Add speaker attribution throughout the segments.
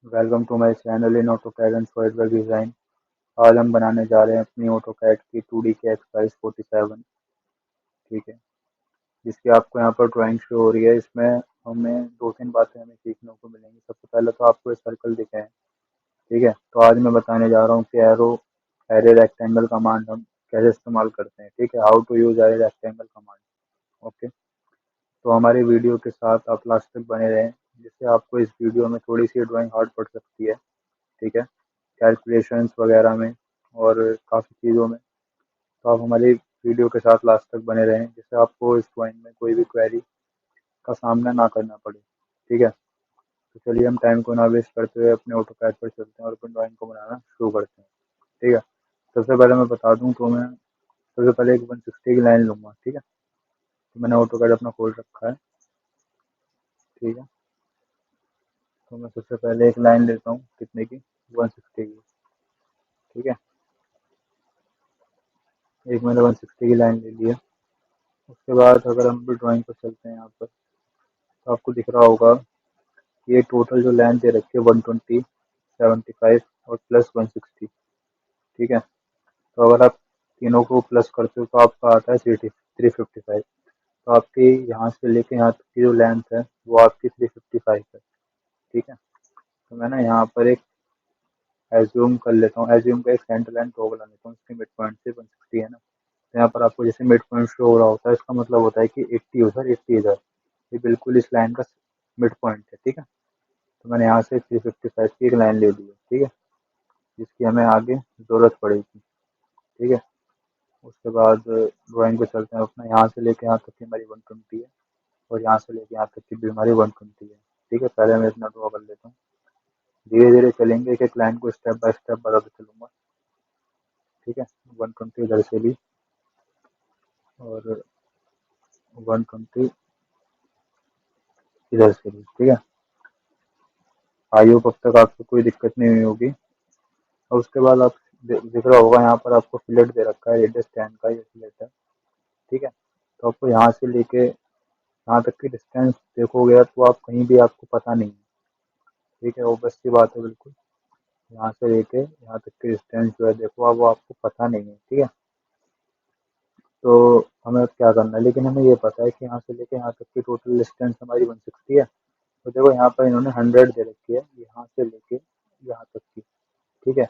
Speaker 1: Welcome to my channel in AutoCAD and SolidWorks design. आज हम बनाने जा रहे हैं अपनी ऑटोकैड की 2D की एक्सरसाइज 47। ठीक है, जिसकी आपको यहाँ पर ड्राइंग शो हो रही है। इसमें हमें दो तीन बातें हमें सीखने को मिलेंगी। सबसे पहले तो आपको ये सर्कल दिखे हैं। ठीक है, तो आज मैं बताने जा रहा हूँ कि एरे रेक्टेंगल कमांड हम कैसे इस्तेमाल करते हैं। ठीक है, how to use array rectangle command. Okay, तो हमारी वीडियो के साथ आप लास्ट तक बने रहें, जिससे आपको इस वीडियो में थोड़ी सी ड्राइंग हार्ड पड़ सकती है। ठीक है, कैलकुलेशंस वगैरह में और काफ़ी चीज़ों में। तो आप हमारी वीडियो के साथ लास्ट तक बने रहें, जिससे आपको इस ड्राइंग में कोई भी क्वेरी का सामना ना करना पड़े। ठीक है, तो चलिए हम टाइम को ना वेस्ट करते हुए अपने ऑटोकैड पर चलते हैं और अपनी ड्राइंग को बनाना शुरू करते हैं। ठीक है, सबसे पहले मैं बता दूं तो मैं सबसे पहले एक 160 की लाइन लूँगा। ठीक है, तो मैंने ऑटोकैड अपना खोल रखा है। ठीक है, तो मैं सबसे पहले एक लाइन लेता हूँ, कितने की, 160 की। ठीक है, एक मैंने 160 की लाइन ले ली है। उसके बाद अगर हम भी ड्राइंग पर चलते हैं यहाँ पर, तो आपको दिख रहा होगा कि ये टोटल जो लेंथ दे रखी है 120, 75 और प्लस 160। ठीक है, तो अगर आप तीनों को प्लस करते हो तो आपका आता है 355। तो आपकी यहाँ से लेके यहाँ तक की जो लेंथ है वो आपकी 355 है। ठीक है, तो मैं ना यहाँ पर एक एज्यूम कर लेता हूँ, एज्यूम का एक सेंटर लाइन ड्रॉ बना लेता हूँ। इसके मिड पॉइंट से 160 है ना, तो यहाँ पर आपको जैसे मिड पॉइंट शो हो रहा होता है, इसका मतलब होता है कि 80 उधर 80 इधर। ये बिल्कुल इस लाइन का मिड पॉइंट है। ठीक है, तो मैंने यहाँ से 355 की एक लाइन ले ली है। ठीक है, जिसकी हमें आगे ज़रूरत पड़ेगी। ठीक है, उसके बाद ड्राइंग पे चलते हैं अपना। यहाँ से लेके यहाँ तक की हमारी 120 है और यहाँ से लेके यहाँ तक की भी हमारी 120 है। ठीक है, पहले मैं इतना ड्रॉ कर लेता हूँ। धीरे धीरे चलेंगे, एक एक लाइन को स्टेप बाय स्टेप बढ़ाते चलूँगा। ठीक है, 120 इधर से भी और 120 इधर से भी। ठीक है, आई होप अब तक आपको कोई दिक्कत नहीं हुई होगी। और उसके बाद आप दिख रहा होगा यहाँ पर आपको फिलेट दे रखा है, रेडियस 10 का ये फिलेट है। ठीक है, तो आपको यहाँ से लेके यहाँ तक की डिस्टेंस देखोगे तो आप कहीं भी आपको पता नहीं है। ठीक है, वो बस की बात है बिल्कुल। यहाँ से लेके यहाँ तक की डिस्टेंस जो है देखो, अब वो आपको पता नहीं है। ठीक है, तो हमें अब क्या करना है, लेकिन हमें ये पता है कि यहाँ से लेके यहाँ तक की टोटल डिस्टेंस हमारी 160 है। तो देखो यहाँ पर इन्होंने 100 दे रखी है, यहाँ से लेके यहाँ तक की। ठीक है,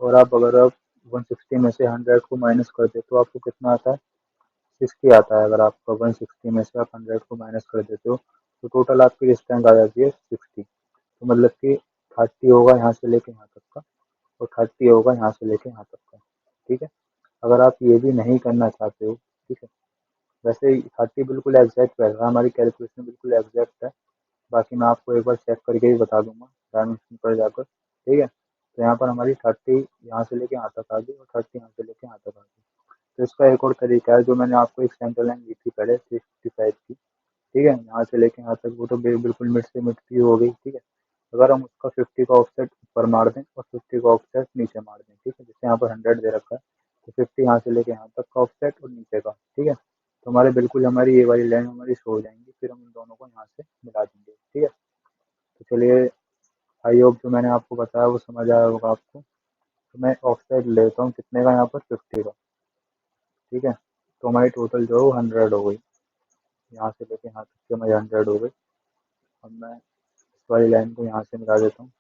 Speaker 1: और आप अगर आप 160 में से 100 को माइनस कर दे तो आपको कितना आता है, 60 आता है। अगर आपका 160 में से आप 100 को माइनस कर देते हो तो टोटल आपकी डिस्टेंस आ जाती है 60। तो मतलब कि 30 होगा यहाँ से लेके यहाँ तक का और 30 होगा यहाँ से लेके यहाँ तक का। ठीक है, अगर आप ये भी नहीं करना चाहते हो, ठीक है, वैसे 30 बिल्कुल एग्जैक्ट रहेगा, हमारी कैलकुलेशन बिल्कुल एग्जैक्ट है। बाकी मैं आपको एक बार चेक करके ही बता दूंगा डायमेंशन पर जाकर। ठीक है, तो यहाँ पर हमारी 30 यहाँ से लेके यहाँ तक आ गई और 30 यहाँ से लेके यहाँ तक आ गई। तो इसका एक और तरीका है, जो मैंने आपको एक सेंटर लाइन दी थी पहले 355 की। ठीक है, यहाँ से लेके यहाँ तक वो तो बिल्कुल मिड से मिड की हो गई। ठीक है, अगर हम उसका 50 का ऑफसेट ऊपर मार दें और 50 का ऑफसेट नीचे मार दें, ठीक है, जैसे यहाँ पर 100 दे रखा है, तो 50 यहाँ से लेके यहाँ तक का ऑफसेट और नीचे का। ठीक है, तो हमारे बिल्कुल हमारी ये वाली लाइन हमारी शो हो जाएंगी। फिर हम इन दोनों को यहाँ से मिला देंगे। ठीक है, तो चलिए, आई होप जो मैंने आपको बताया वो समझ आया होगा आपको। तो मैं ऑफसेट लेता हूँ कितने का, यहाँ पर 50 का। ठीक है, तो हमारी टोटल जो है वो 100 हो गई। यहाँ से लेके यहाँ तक की हमारी 100 हो गई। अब मैं इस वाली लाइन को यहाँ से मिला देता हूँ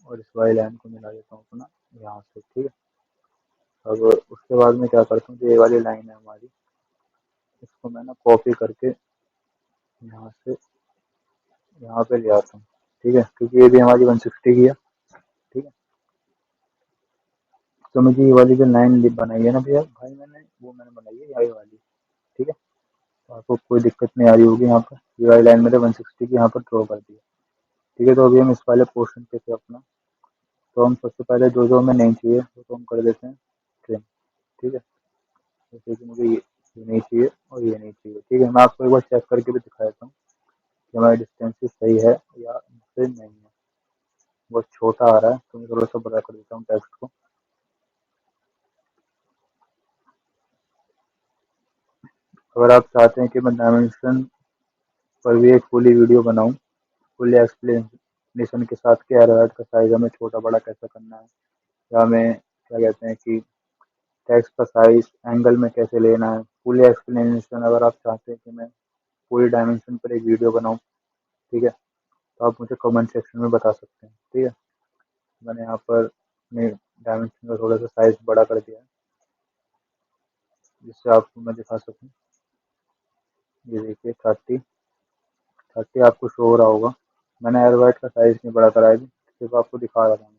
Speaker 1: और इस वाली लाइन को मिला देता हूँ अपना यहाँ से। ठीक है, अब उसके बाद मैं क्या करता हूँ, जो ये वाली लाइन है हमारी, इसको मैं ना कॉपी करके यहाँ से यहाँ पे ले आता हूँ। ठीक है, क्योंकि ये भी हमारी 160 की है। ठीक है, तो मुझे ये वाली जो लाइन बनाई है ना भैया भाई, मैंने बनाई है ये वाली। ठीक है, तो आपको कोई दिक्कत नहीं आ रही होगी। यहाँ पर ये वाली लाइन मैंने 160 की यहाँ पर ड्रॉ कर दी है। ठीक है, तो अभी हम इस वाले पोर्शन पे थे अपना। तो हम सबसे पहले जो जो हमें नहीं चाहिए वो तो हम कर देते हैं ट्रिम। ठीक है, जैसे कि मुझे ये नहीं चाहिए और ये नहीं चाहिए। ठीक है, मैं आपको एक बार चेक करके भी दिखा देता हूँ कि हमारी डिस्टेंस सही है या फिर नहीं है। बहुत छोटा आ रहा है तो मैं थोड़ा सा बड़ा कर देता हूँ टेक्स्ट को। अगर आप चाहते हैं कि मैं डायमेंशन पर भी एक फुली वीडियो बनाऊँ, फुली डेफिनेशन के साथ कि एरोहेड का साइज हमें छोटा बड़ा कैसे करना है, या हमें क्या कहते हैं कि टेक्स्ट का साइज एंगल में कैसे लेना है। पूरी एक्सप्लेनेशन अगर आप चाहते हैं कि मैं पूरी डायमेंशन पर एक वीडियो बनाऊँ, ठीक है, तो आप मुझे कमेंट सेक्शन में बता सकते हैं। ठीक है, मैंने यहाँ पर अपने डायमेंशन का थोड़ा सा साइज बड़ा कर दिया है जिससे आपको मैं दिखा सकूँ। ये देखिए 30 आपको शो हो रहा होगा। मैंने एरोवाइट का साइज नहीं बड़ा करा है, सिर्फ आपको दिखा रहा था मैं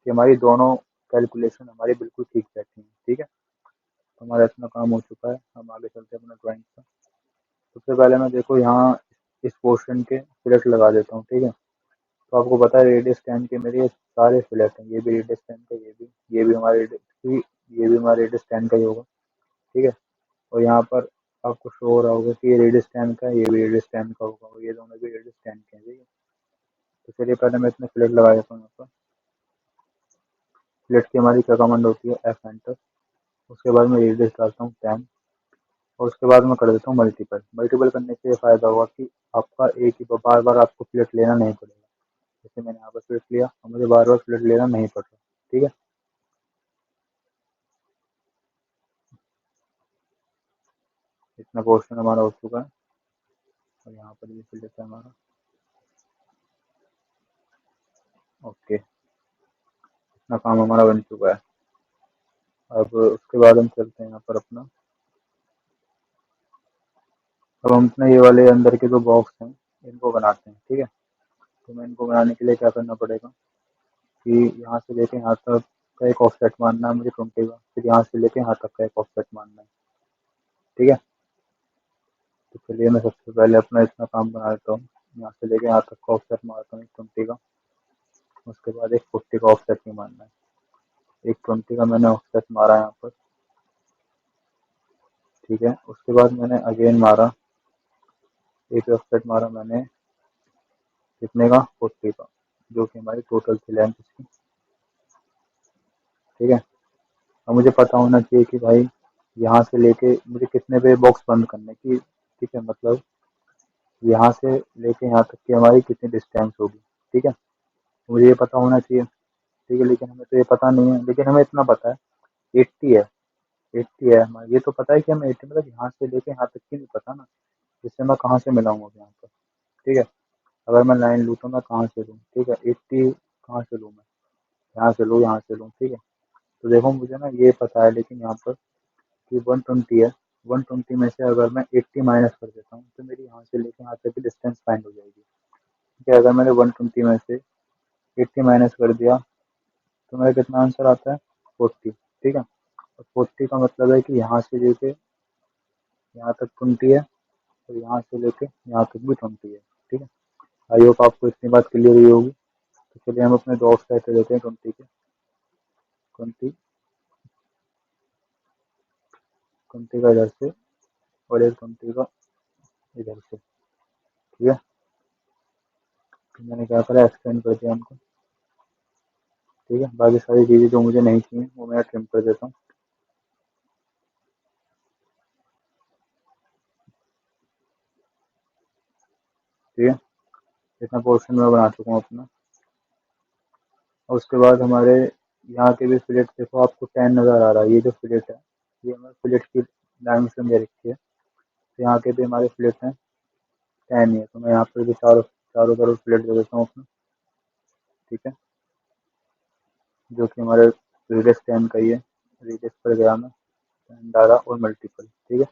Speaker 1: कि हमारी दोनों कैलकुलेशन हमारी बिल्कुल ठीक बैठी हैं। ठीक है, तो हमारा इतना काम हो चुका है, हम आगे चलते हैं अपना ड्राइंग का। सबसे पहले मैं देखो यहाँ इस पोर्शन के फिलेट लगा देता हूँ। ठीक है, तो आपको पता है रेडियस 10 के मेरे ये सारे फिलेट हैं, ये भी रेडियस 10 का, ये भी हमारे ये भी हमारे रेडियस 10 का ही होगा। ठीक है, और यहाँ पर आपको शो हो रहा होगा कि ये रेडियस 10 का है, ये भी रेडियस 10 का होगा, और ये दोनों भी रेडियस 10 के हैं। ठीक है, तो चलिए पहले मैं इसमें फिलेट लगा देता हूँ। यहाँ पर फिलेट की हमारी क्या कमांड होती है, एफ एंटर। उसके बाद मैं रेडियस डालता हूँ 10, और उसके बाद मैं कर देता हूँ मल्टीपल। मल्टीपल करने से ये फायदा होगा कि आपका एक ही बार बार आपको फिलेट लेना नहीं पड़ेगा। जैसे मैंने यहाँ पर फिलेट लिया और मुझे बार बार फिलेट लेना नहीं पड़ रहा। ठीक है, इतना पोर्शन हमारा हो चुका है, और यहाँ पर भी फिलेट है हमारा। ओके, इतना काम हमारा बन चुका है। अब उसके बाद हम चलते हैं यहाँ पर अपना, अब हम अपने ये वाले अंदर के जो बॉक्स हैं इनको बनाते हैं। ठीक है, तो मैं इनको बनाने के लिए क्या करना पड़ेगा कि यहाँ से लेके यहाँ तक का एक ऑफसेट मारना है मुझे 20 का, फिर यहाँ से लेके यहाँ तक का एक ऑफसेट मारना है। ठीक है, तो चलिए मैं सबसे पहले अपना इतना काम बना लेता हूँ। यहाँ से लेके यहाँ तक का ऑफसेट मारता हूँ 20 का, उसके बाद एक 40 का ऑफसेट भी मारना है। एक 20 का मैंने ऑफसेट मारा यहाँ पर। ठीक है, उसके बाद मैंने अगेन मारा, एक ऑफसेट मारा मैंने कितने का, 40 का, जो कि हमारी टोटल थी लेंथ इसकी। ठीक है, अब मुझे पता होना चाहिए कि भाई यहाँ से लेके मुझे कितने पे बॉक्स बंद करने की। ठीक है, मतलब यहाँ से लेके यहाँ तक की हमारी कितनी डिस्टेंस होगी। ठीक है, तो मुझे ये पता होना चाहिए। ठीक है, लेकिन हमें तो ये पता नहीं है, लेकिन हमें इतना पता है 80 है। 80 है हमारा, ये तो पता है कि हमें 80 मतलब यहाँ से लेके यहाँ तक की नहीं पता ना, जिससे मैं कहाँ से मिलाऊंगा यहाँ पर। ठीक है, अगर मैं लाइन लूँ तो मैं कहाँ से लूँ। ठीक है, 80 कहाँ से लूँ, मैं यहाँ से लूँ, यहाँ से लूँ। ठीक है, तो देखो मुझे ना ये पता है, लेकिन यहाँ पर कि 120 है, 120 में से अगर मैं 80 माइनस कर देता हूँ तो मेरी यहाँ से लेके यहाँ तक की डिस्टेंस फाइंड हो जाएगी। ठीक है, अगर मैंने 120 में से 80 माइनस कर दिया तो मेरा कितना आंसर आता है, 40। ठीक है, और 40 का मतलब है कि यहाँ से लेके यहाँ तक 20 है, और यहाँ से लेके यहाँ तक भी 20 है। ठीक है, आई होप आपको इतनी बात क्लियर हुई होगी। तो चलिए हम अपने दो ऑफ साइड देते हैं 20 के, 20 20 का इधर से और एक 20 का इधर से। ठीक है, तो मैंने क्या करा, एक्सटेंड कर दिया उनको। ठीक है, बाकी सारी चीज़ें जो मुझे नहीं चाहिए वो मैं ट्रिम कर देता हूँ। ठीक है, इतना पोर्शन मैं बना चुका हूँ अपना। और उसके बाद हमारे यहाँ के भी फिलेट देखो, आपको 10 नज़र आ रहा है, ये जो फिलेट है ये हमारे फिलेट की डायमेंशन दे रखी है। तो यहाँ के भी हमारे फिलेट हैं 10 ही है, तो मैं यहाँ पर भी चारों चारों तरफ फिलेट दे देता हूँ अपना। ठीक है, जो कि हमारे रेडियस 10 का ही है। रेडियस पर गया मैं 10 डाला और मल्टीपल। ठीक है,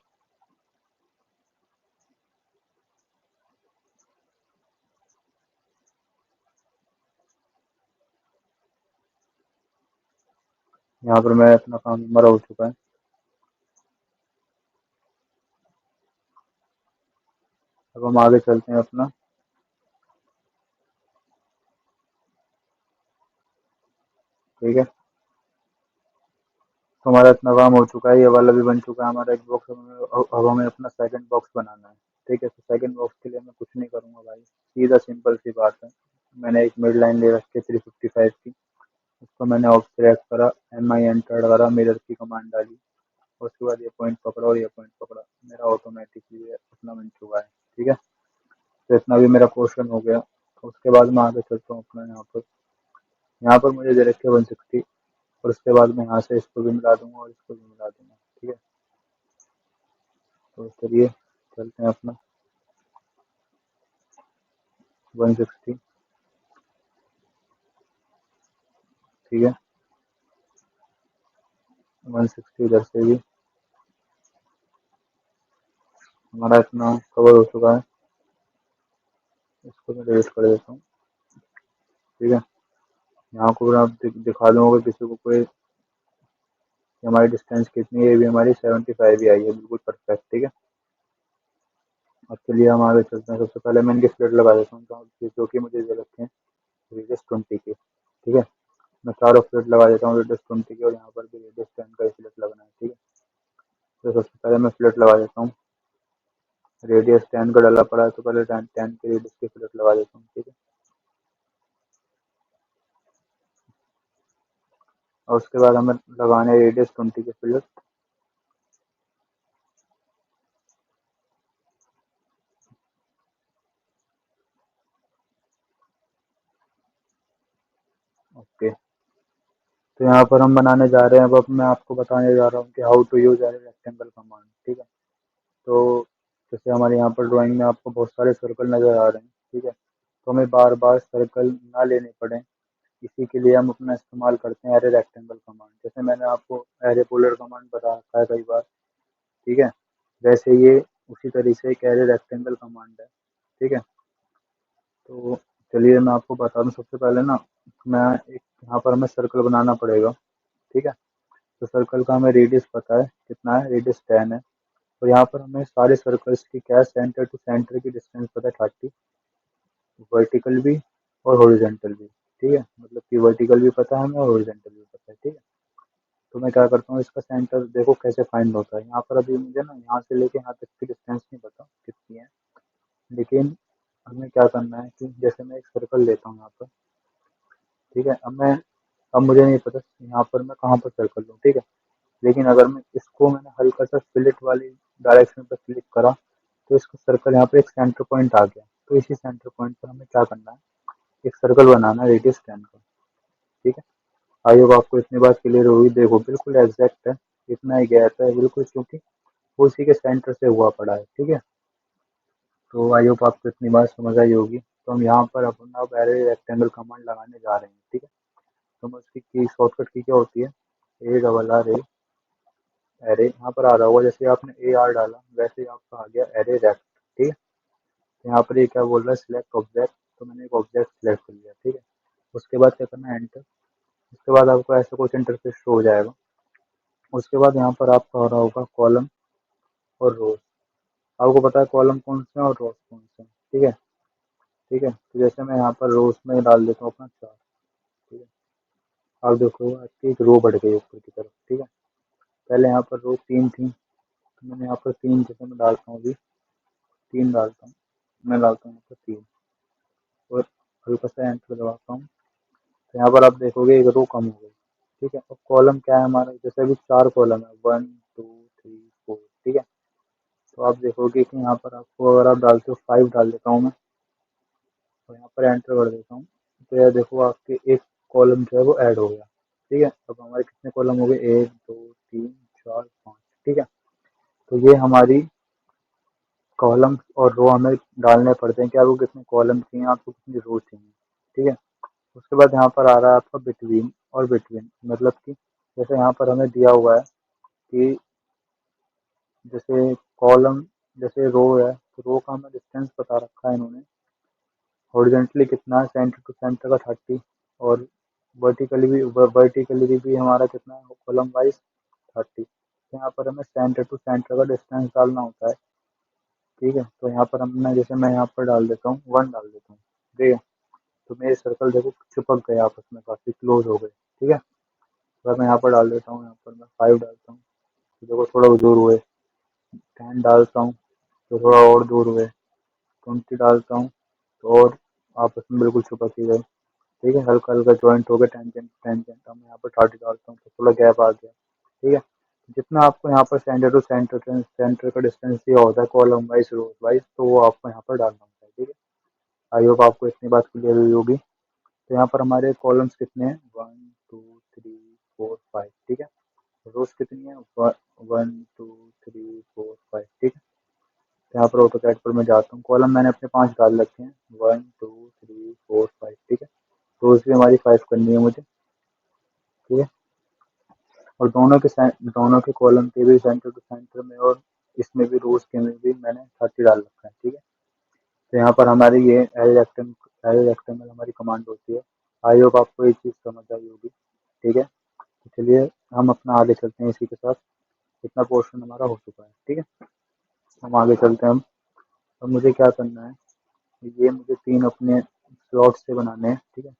Speaker 1: यहाँ पर मैं अपना काम हमारा हो चुका है। अब हम आगे चलते हैं अपना। ठीक है, तो हमारा इतना काम हो चुका है, ये वाला भी बन चुका है हमारा एक बॉक्स। अब हमें अपना सेकंड बॉक्स बनाना है। ठीक है, तो सेकंड बॉक्स के लिए मैं कुछ नहीं करूँगा भाई, सीधा सिंपल सी बात है। मैंने एक मिड लाइन ले रखी है 355 की, उसको मैंने ऑब्स्ट्रैक्ट करा, एम आई एंटर करा, मिरर की कमांड डाली, उसके बाद ये पॉइंट पकड़ा और ये पॉइंट पकड़ा, मेरा ऑटोमेटिकली अपना बन चुका है। ठीक है, तो इतना भी मेरा पोर्शन हो गया। उसके बाद मैं आगे चलता हूँ अपना यहाँ पर मुझे दे रखे 160 और उसके बाद मैं यहाँ से इसको भी मिला दूंगा और इसको भी मिला दूंगा। ठीक है, तो चलिए चलते हैं अपना 160। ठीक है, 160 इधर से भी हमारा इतना कवर हो चुका है। इसको मैं डिलीट कर देता हूँ। ठीक है, यहाँ को भी आप दिखा दूंगा किसी को कोई कि हमारी डिस्टेंस कितनी है। ये भी हमारी 75 ही आई है, बिल्कुल परफेक्ट। ठीक है, अब चलिए हम आगे चलते हैं। सबसे पहले मैं इनके स्प्लिट लगा देता हूँ जो कि मुझे दे रखे हैं रेडियस 20 के। ठीक है, मैं चारों स्प्लिट लगा देता हूँ रेडियस 20 के और यहाँ पर भी रेडियस 10 का स्प्लिट लगना है। ठीक है, तो सबसे पहले मैं स्प्लिट लगा देता हूँ। रेडियस 10 का डाला पड़ा है तो पहले 10 के रेडियस की स्प्लिट लगा देता हूँ। ठीक है, और उसके बाद हमें लगाने रेडियस 20 के स्प्लिट। ओके, तो यहाँ पर हम बनाने जा रहे हैं। अब मैं आपको बताने जा रहा हूँ कि how to use array rectangle command. ठीक है, तो जैसे हमारे यहाँ पर ड्राइंग में आपको बहुत सारे सर्कल नज़र आ रहे हैं। ठीक है, तो हमें बार बार सर्कल ना लेने पड़े, इसी के लिए हम अपना इस्तेमाल करते हैं एरे रेक्टेंगल कमांड। जैसे मैंने आपको एरे पोलर कमांड बता रखा है कई बार। ठीक है, वैसे ये उसी तरीके से एक एरे रेक्टेंगल कमांड है। ठीक है, तो चलिए मैं आपको बता दूँ। सबसे पहले ना मैं एक यहाँ पर हमें सर्कल बनाना पड़ेगा। ठीक है, तो सर्कल का हमें रेडियस पता है कितना है, रेडियस 10 है। और यहाँ पर हमें सारे सर्कल्स की क्या सेंटर टू सेंटर की डिस्टेंस पता है 30, वर्टिकल भी और हॉरिजॉन्टल भी। ठीक है, मतलब कि वर्टिकल भी पता है हमें और हॉरिजॉन्टल भी पता है। ठीक है, तो मैं क्या करता हूँ, इसका सेंटर देखो कैसे फाइंड होता है। यहाँ पर अभी मुझे ना यहाँ से लेके यहाँ तक की डिस्टेंस नहीं पता कितनी है, लेकिन हमें क्या करना है कि जैसे मैं एक सर्कल लेता हूँ यहाँ पर। ठीक है, अब मुझे नहीं पता यहाँ पर मैं कहाँ पर सर्कल लूँ। ठीक है, लेकिन अगर मैं इसको मैंने हल्का सा स्प्लिट वाली डायरेक्शन पर क्लिक करा तो इसका सर्कल यहाँ पे एक सेंटर पॉइंट आ गया। तो इसी सेंटर पॉइंट पर हमें क्या करना है, एक सर्कल बनाना है रेडियस 10 का। ठीक है, आई होप आपको इतनी बात क्लियर होगी। देखो बिल्कुल एग्जैक्ट है, इतना ही गैप है बिल्कुल, क्योंकि वो उसी के सेंटर से हुआ पड़ा है। ठीक है, तो आई होप आपको इतनी बात समझ आई होगी। तो हम यहाँ पर अपना एरे रेक्टेंगल कमांड लगाने जा रहे हैं। ठीक है, तो मैं उसकी की शॉर्टकट की क्या होती है, ARR एरे। यहाँ पर आ रहा होगा जैसे आपने AR डाला वैसे ही आपका आ गया एरे रेक्ट। ठीक है, तो यहाँ पर ये क्या बोल रहा है, सिलेक्ट ऑब्जेक्ट। तो मैंने एक ऑब्जेक्ट सिलेक्ट कर लिया। ठीक है, उसके बाद क्या करना है, एंटर। उसके बाद आपको ऐसा कुछ इंटरफेस शो हो जाएगा। उसके बाद यहाँ पर आपका हो रहा होगा कॉलम और रोज। आपको पता है कॉलम कौन से हैं और रोज कौन से हैं। ठीक है, ठीक है, तो जैसे मैं यहाँ पर रोज में डाल देता हूँ अपना 4। ठीक है, आप देखो आपकी एक रो बढ़ गई ऊपर की तरफ। ठीक है, पहले यहाँ पर रो 3 थी, तो मैंने यहाँ पर 3 जैसे मैं डालता हूँ अभी 3 डालता हूँ, मैं डालता हूँ यहाँ पर 3 और हल्का सा एंटर दबाता हूँ। तो यहाँ पर आप देखोगे एक रो कम हो गई। ठीक है, अब कॉलम क्या है हमारा, जैसे अभी 4 कॉलम है, 1 2 3 4। ठीक है, तो आप देखोगे कि यहाँ पर आपको अगर आप डालते हो 5 डाल देता हूँ मैं और यहाँ पर एंटर कर देता हूँ, तो यह देखो आपके एक कॉलम जो है वो ऐड हो गया। ठीक है, अब हमारे कितने कॉलम हो गए, 1 2 3 4 5। ठीक है, तो ये हमारी कॉलम और रो हमें डालने पड़ते हैं कि आपको कितने कॉलम चाहिए, आपको कितनी रो चाहिए। ठीक है, उसके बाद यहाँ पर आ रहा है आपका बिटवीन। और बिटवीन मतलब कि जैसे यहाँ पर हमें दिया हुआ है कि जैसे कॉलम जैसे रो है, तो रो का हमें डिस्टेंस बता रखा है इन्होंने। हॉरिजॉन्टली कितना है, सेंटर टू सेंटर का 30, और वर्टिकली भी हमारा कितना है कॉलम वाइज 30। तो यहाँ पर हमें सेंटर टू सेंटर का डिस्टेंस डालना होता है। ठीक है, तो यहाँ पर हमने जैसे मैं यहाँ पर डाल देता हूँ 1 डाल देता हूँ। ठीक है, तो मेरे सर्कल देखो चिपक गए आपस में, काफ़ी क्लोज हो गए। ठीक है, तो मैं यहाँ पर डाल देता हूँ, यहाँ पर मैं 5 डालता हूँ तो देखो थोड़ा दूर हुए। 10 डालता हूँ तो थोड़ा और दूर हुए। 20 डालता हूँ तो और आपस में बिल्कुल चिपक ही गए। ठीक है, हल्का हल्का जॉइंट हो गया, टेंजेंट टेंजेंट। अब मैं यहाँ पर 30 डालता हूँ तो थोड़ा गैप आ गया। ठीक है, जितना आपको यहाँ पर सेंटर टू सेंटर का डिस्टेंस दिया होता है कॉलम वाइज रोज वाइज, तो वो आपको यहाँ पर डालना होता है। ठीक है, आई होप आपको इतनी बात क्लियर हुई होगी। तो यहाँ पर हमारे कॉलम्स कितने हैं, 1 2 3 4 5, ठीक है। रोज कितनी है, 1 2 3 4 5, ठीक है। तो यहाँ पर ऑटोकैड पर मैं जाता हूँ, कॉलम मैंने अपने 5 डाल रखे हैं, 1 2 3 4 5, ठीक है। रोज भी हमारी 5 करनी है मुझे, ठीक है। और दोनों के कॉलम के भी सेंटर टू सेंटर में और इसमें भी रोज के में भी मैंने 30 डाल रखा है, ठीक है। तो यहाँ पर हमारी ये एरे रेक्टेंगल हमारी कमांड होती है। आई होप आपको ये चीज़ समझ आई होगी, ठीक है। तो चलिए हम अपना आगे चलते हैं इसी के साथ, इतना पोर्शन हमारा हो चुका है, ठीक है। हम आगे चलते हैं हम। अब मुझे क्या करना है, ये मुझे 3 अपने स्लॉट से बनाने हैं, ठीक है।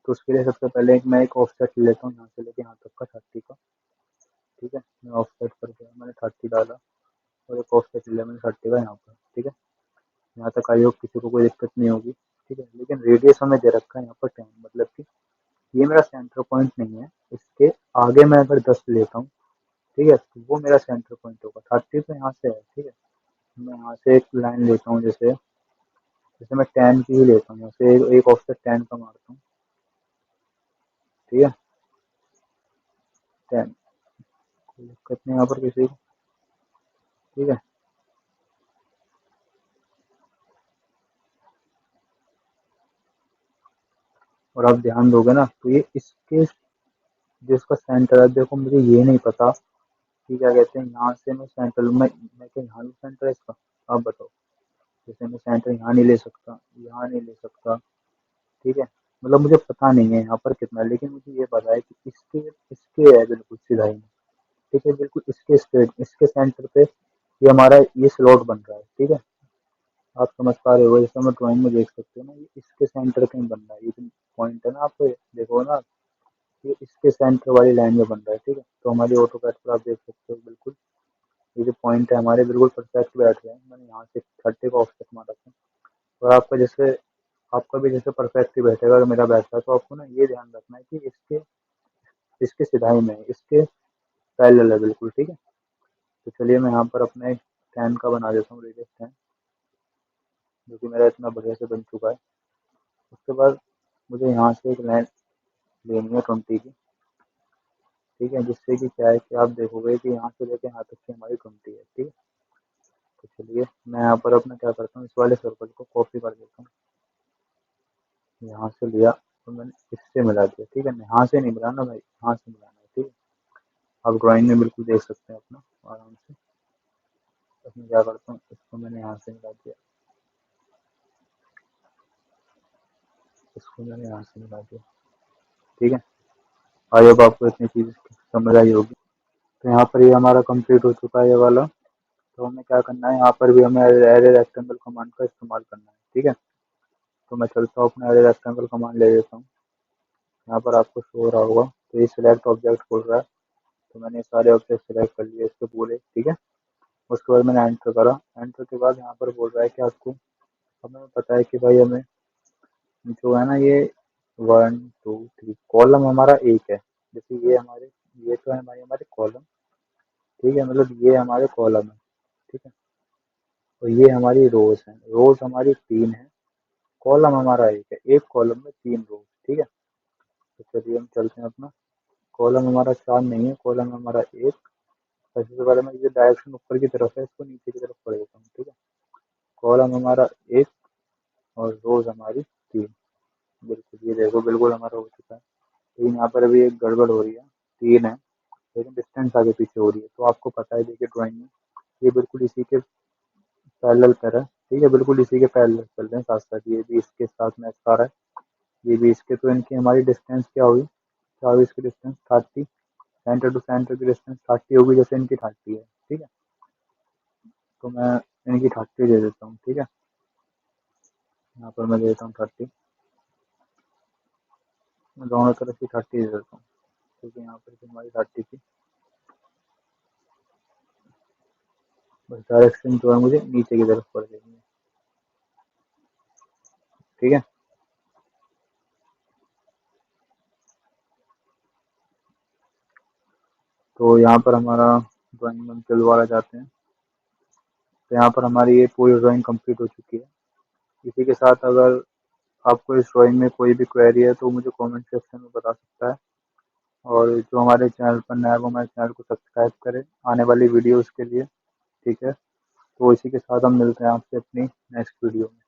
Speaker 1: तो उसके लिए सबसे पहले मैं एक ऑफसेट लेता हूँ, यहाँ से लेके यहाँ तक का 30 का, ठीक है। मैं ऑफसेट कर दिया, मैंने 30 डाला, और एक ऑफसेट लिया मैंने 30 का यहाँ पर, ठीक है। यहाँ तक आई होप किसी को कोई दिक्कत नहीं होगी, ठीक है। लेकिन रेडियस हमें दे रखा है यहाँ पर 10, मतलब कि ये मेरा सेंटर पॉइंट नहीं है, इसके आगे मैं अगर 10 लेता हूँ, ठीक है, तो वो मेरा सेंटर पॉइंट होगा। 30 तो यहाँ से है, ठीक है। मैं यहाँ से एक लाइन लेता हूँ, जैसे जैसे मैं 10 की ही लेता हूँ, यहाँ से एक ऑफसेट 10 का मारता हूँ, ठीक है। 10, कोई दिक्कत नहीं यहाँ पर किसी को, ठीक है। और आप ध्यान दोगे ना, तो ये इसके जो इसका सेंटर है, देखो मुझे ये नहीं पता कि क्या कहते हैं, यहाँ से मैं सेंटर मैं क्या यहाँ भी सेंटर है इसका, आप बताओ। जैसे मैं सेंटर यहाँ नहीं ले सकता, यहाँ नहीं ले सकता, ठीक है। मतलब मुझे पता नहीं है यहाँ पर कितना है, लेकिन मुझे ये पता है कि इसके इसके है बिल्कुल सीधा ही, ठीक है, बिल्कुल इसके स्ट्रेट इसके सेंटर पे ये हमारा ये स्लॉट बन रहा है, ठीक है। आप समझ पा रहे हो, जैसे मैं ड्राइंग में देख सकते हो ना, ये इसके सेंटर कहीं बन रहा है, ये जो पॉइंट है ना, आप देखो ना, ये इसके सेंटर वाली लाइन में बन रहा है, ठीक है। तो हमारी ऑटो कैड पर आप देख सकते हो, बिल्कुल ये जो पॉइंट है हमारे बिल्कुल परफेक्ट बैठ रहे हैं। मैंने यहाँ से 30 का ऑफसेट मारा था, और आपका भी जैसे परफेक्ट ही बैठेगा अगर मेरा बैठता है, तो आपको ना ये ध्यान रखना है कि इसके इसके सिधाई में है, इसके पैरेलल है बिल्कुल, ठीक है। तो चलिए मैं यहाँ पर अपना एक 10 का बना देता हूँ, रेडियस 10, जो कि मेरा इतना बढ़िया से बन चुका है। उसके बाद मुझे यहाँ से एक लाइन लेनी है 20 की, ठीक है, जिससे कि क्या है कि आप देखोगे कि यहाँ से लेके यहाँ तक की हमारी 20 है, ठीक है। तो चलिए मैं यहाँ पर अपना क्या करता हूँ, इस वाले सर्कल को कॉपी कर देता हूँ, यहाँ से लिया तो मैंने इससे मिला दिया, ठीक है। यहाँ से नहीं मिलाना भाई, यहाँ से मिलाना है, ठीक है। आप ड्राइंग में बिल्कुल देख सकते हैं अपना आराम से। इसमें क्या करता हूँ, इसको मैंने यहाँ से मिला दिया, इसको मैंने यहाँ से मिला दिया, ठीक है। आई होप आपको इतनी चीज़ समझ आई होगी। तो यहाँ पर ये हमारा कंप्लीट हो चुका है ये वाला। तो हमें क्या करना है, यहाँ पर भी हमें एरे रेक्टेंगल कमांड का इस्तेमाल करना है, ठीक है। तो मैं चलता हूँ अपना एरे रेक्टेंगल कमांड ले लेता हूँ। यहाँ पर आपको शो हो रहा होगा, तो ये सिलेक्ट ऑब्जेक्ट बोल रहा है, तो मैंने सारे ऑब्जेक्ट सिलेक्ट कर लिए इसके पूरे, ठीक है। उसके बाद मैंने एंटर करा, एंटर के बाद यहाँ पर बोल रहा है कि आपको, हमें पता है कि भाई हमें जो है ना ये 1 2 3 कॉलम हमारा एक है, जैसे ये तो है हमारे कॉलम, ठीक है, मतलब ये हमारे कॉलम है, ठीक है। और ये हमारी रोज है, रोज हमारी 3 है, कॉलम हमारा एक है, एक कॉलम में 3 रोज, ठीक है। तो चलिए हम चलते हैं अपना, कॉलम हमारा 4 नहीं है, कॉलम हमारा एक। सबसे पहले मैं ये डायरेक्शन ऊपर की तरफ है, इसको नीचे की तरफ पढ़ देता हूँ, ठीक है। कॉलम हमारा एक और रोज हमारी 3, बिल्कुल ये देखो बिल्कुल हमारा हो चुका है। लेकिन यहाँ पर अभी एक गड़बड़ हो रही है, 3 है लेकिन डिस्टेंस आगे पीछे हो रही है, तो आपको पता है देखिए ड्राइंग में ये बिल्कुल इसी के पैरेलल कर रहा है, ठीक है, बिल्कुल इसी के पैरेलल चल रहे हैं साथ साथ, ये भी इसके साथ मैच खा रहा है, ये भी इसके। तो इनकी हमारी डिस्टेंस क्या हुई, क्या हुई इसकी डिस्टेंस 30, सेंटर टू सेंटर की डिस्टेंस 30 होगी, जैसे इनकी 30 है, ठीक है। तो मैं इनकी 30 दे देता हूँ, ठीक है। यहाँ पर मैं देता हूँ 30, मैं दोनों तरफ की 30 दे देता हूँ, क्योंकि यहाँ पर हमारी 30 थी। बस डायरेक्शन जो है मुझे नीचे की तरफ पड़ देनी है, ठीक है। तो यहाँ पर हमारा ड्राइंग में दोबारा जाते हैं। तो यहाँ पर हमारी ये पूरी ड्राइंग कंप्लीट हो चुकी है। इसी के साथ अगर आपको इस ड्राइंग में कोई भी क्वेरी है तो मुझे कमेंट सेक्शन में बता सकता है। और जो हमारे चैनल पर नया है वो हमारे चैनल को सब्सक्राइब करें आने वाली वीडियोज़ के लिए। ठीक है, तो इसी के साथ हम मिलते हैं आपसे अपनी नेक्स्ट वीडियो में।